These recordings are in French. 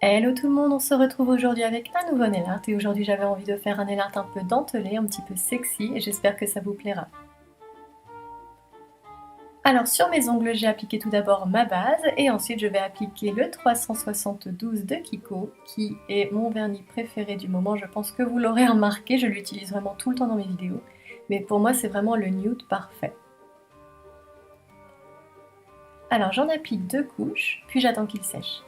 Hello tout le monde, on se retrouve aujourd'hui avec un nouveau nail art et aujourd'hui j'avais envie de faire un nail art un peu dentelé, un petit peu sexy et j'espère que ça vous plaira. Alors sur mes ongles j'ai appliqué tout d'abord ma base et ensuite je vais appliquer le 372 de Kiko qui est mon vernis préféré du moment, je pense que vous l'aurez remarqué, je l'utilise vraiment tout le temps dans mes vidéos, mais pour moi c'est vraiment le nude parfait. Alors j'en applique 2 couches, puis j'attends qu'il sèche.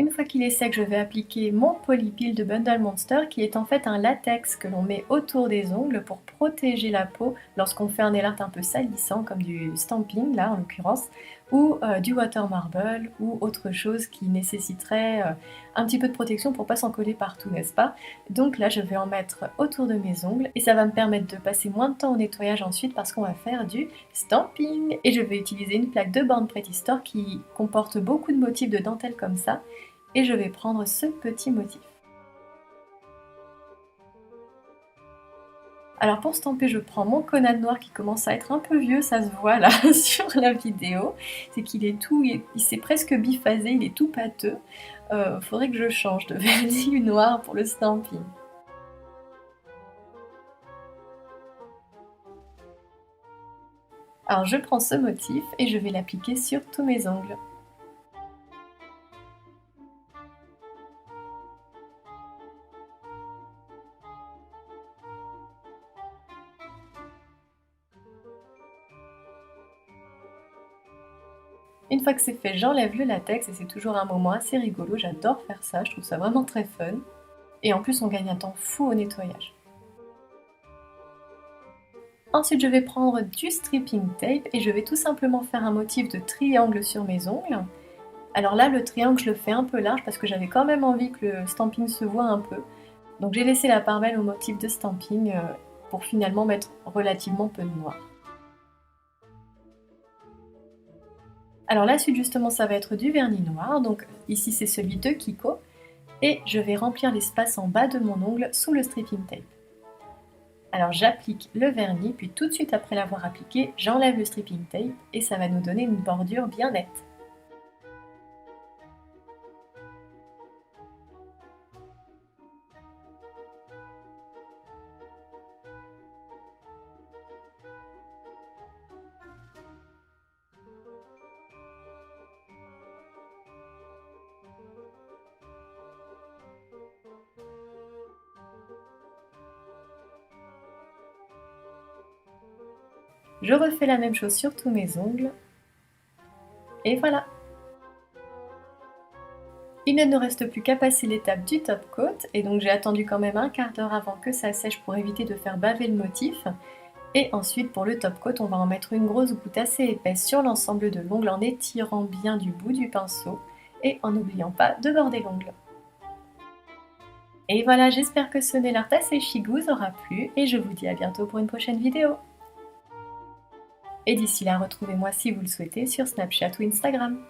Une fois qu'il est sec, je vais appliquer mon Polypil de Bundle Monster qui est en fait un latex que l'on met autour des ongles pour protéger la peau lorsqu'on fait un nail art un peu salissant comme du stamping là en l'occurrence ou du water marble ou autre chose qui nécessiterait un petit peu de protection pour pas s'en coller partout, n'est-ce pas? Donc là je vais en mettre autour de mes ongles et ça va me permettre de passer moins de temps au nettoyage ensuite parce qu'on va faire du stamping et je vais utiliser une plaque de Born Pretty Store qui comporte beaucoup de motifs de dentelle comme ça et je vais prendre ce petit motif. Alors pour stamper, je prends mon Conad noir qui commence à être un peu vieux, ça se voit là sur la vidéo. C'est qu'il est tout, il s'est presque biphasé, il est tout pâteux. Faudrait que je change de vernis noir pour le stamping. Alors je prends ce motif et je vais l'appliquer sur tous mes ongles. Une fois que c'est fait, j'enlève le latex et c'est toujours un moment assez rigolo, j'adore faire ça, je trouve ça vraiment très fun. Et en plus on gagne un temps fou au nettoyage. Ensuite je vais prendre du stripping tape et je vais tout simplement faire un motif de triangle sur mes ongles. Alors là le triangle je le fais un peu large parce que j'avais quand même envie que le stamping se voit un peu. Donc j'ai laissé la part belle au motif de stamping pour finalement mettre relativement peu de noir. Alors la suite justement ça va être du vernis noir, donc ici c'est celui de Kiko, et je vais remplir l'espace en bas de mon ongle sous le stripping tape. Alors j'applique le vernis, puis tout de suite après l'avoir appliqué, j'enlève le stripping tape et ça va nous donner une bordure bien nette. Je refais la même chose sur tous mes ongles, et voilà! Il ne nous reste plus qu'à passer l'étape du top coat, et donc j'ai attendu quand même un quart d'heure avant que ça sèche pour éviter de faire baver le motif. Et ensuite pour le top coat, on va en mettre une grosse goutte assez épaisse sur l'ensemble de l'ongle en étirant bien du bout du pinceau et en n'oubliant pas de border l'ongle. Et voilà, j'espère que ce nail art assez chic vous aura plu et je vous dis à bientôt pour une prochaine vidéo. Et d'ici là, retrouvez-moi si vous le souhaitez sur Snapchat ou Instagram.